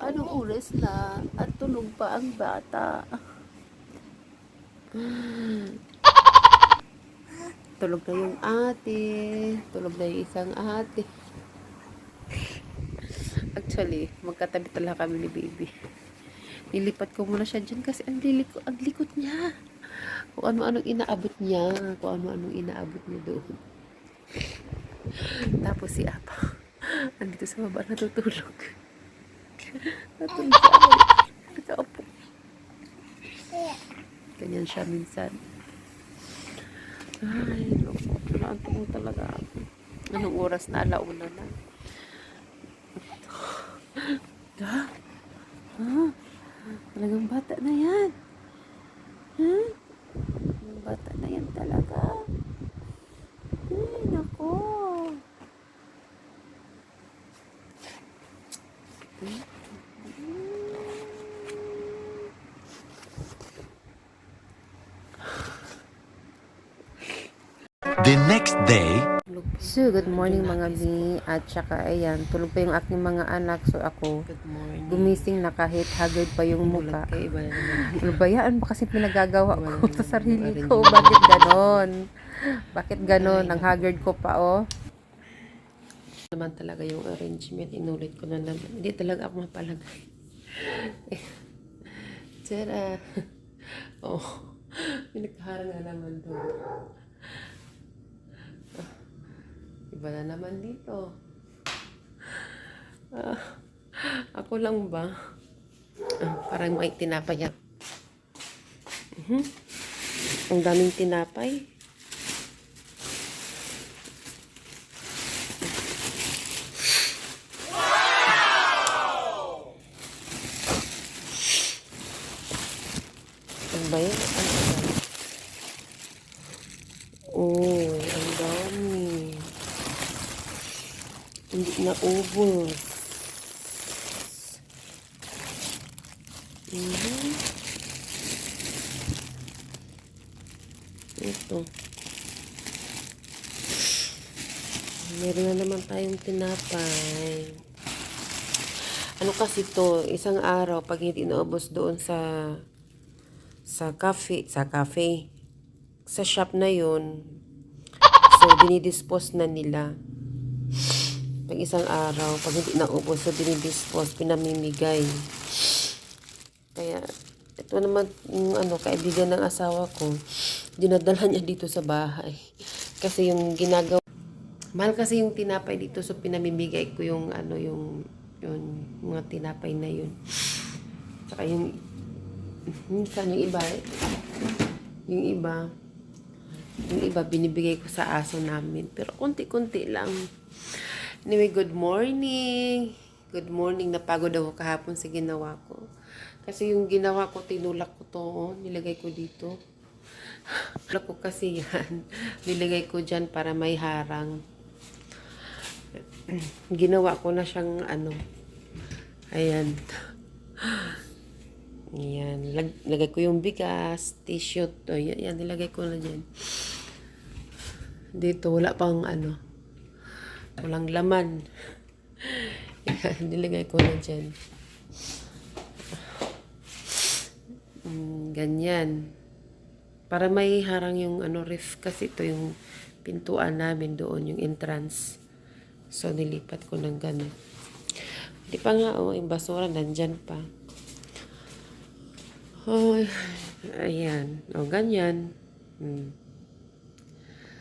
Anong oras na? At tulog pa ang bata. Tulog na yung ate. Tulog na yung isang ate. Actually, magkatabi talaga kami ni baby. Nilipat ko muna siya dyan kasi ang likot niya. Kung ano-anong inaabot niya. Kung ano-anong inaabot niya doon. Tapos si Apa, andito sa baba natutulog. Natulog siya. Nakaupo. Ganyan siya minsan. Ay, loko. Naantong talaga ako. Anong oras na? Alauna na. Ha? Ha? Talagang bata na yan. Ha? Talagang bata na yan talaga. Ay, nako. The next day, So, good morning mga bi. At saka, ayan, tulog pa yung aking mga anak. So, ako, gumising na kahit haggard pa yung muka. Lubayaan ba kasi pinagagawa ko sa sarili ko? Bakit ganon? Bakit ganon? Ang haggard ko pa, oh. Naman talaga yung arrangement. Inulit ko na naman. Hindi talaga ako mapalagay. Tara. Oh. Pinagkaharang na naman doon. Iba na naman dito. Ako lang ba? Parang may tinapay yan. Ang daming tinapay. Ano ba yan? Oh, ang dami. Hindi na ubos. Ito. Meron na naman tayong tinapay. Ano kasi to, isang araw pag hindi naubos doon sa cafe, sa shop na yun, so dinidispose na nila. Pag isang araw, pag hindi naubos, so dinidispose, pinamimigay. Kaya, ito naman yung kaibigan ng asawa ko, dinadala niya dito sa bahay. Kasi yung ginagawa, mahal kasi yung tinapay dito, so pinamimigay ko yung yung mga tinapay na yun. Saka minsan yung iba binibigay ko sa aso namin. Pero konti-konti lang. Anyway, good morning. Good morning. Napagod ako kahapon sa ginawa ko. Kasi yung ginawa ko, tinulak ko to. Nilagay ko dito. Tulak ko kasi yan. Nilagay ko dyan para may harang. Ginawa ko na siyang ayan. Yan. Lagay ko yung bigas, tissue. Yan, nilagay ko na dyan. Dito, wala pang walang laman. Yan, nilagay ko na dyan. Ganyan. Para may harang yung ref. Kasi ito yung pintuan namin doon, yung entrance. So, nilipat ko ng ganun. Hindi pa nga, yung basura nandyan pa. Oh, ayan. O, ganyan.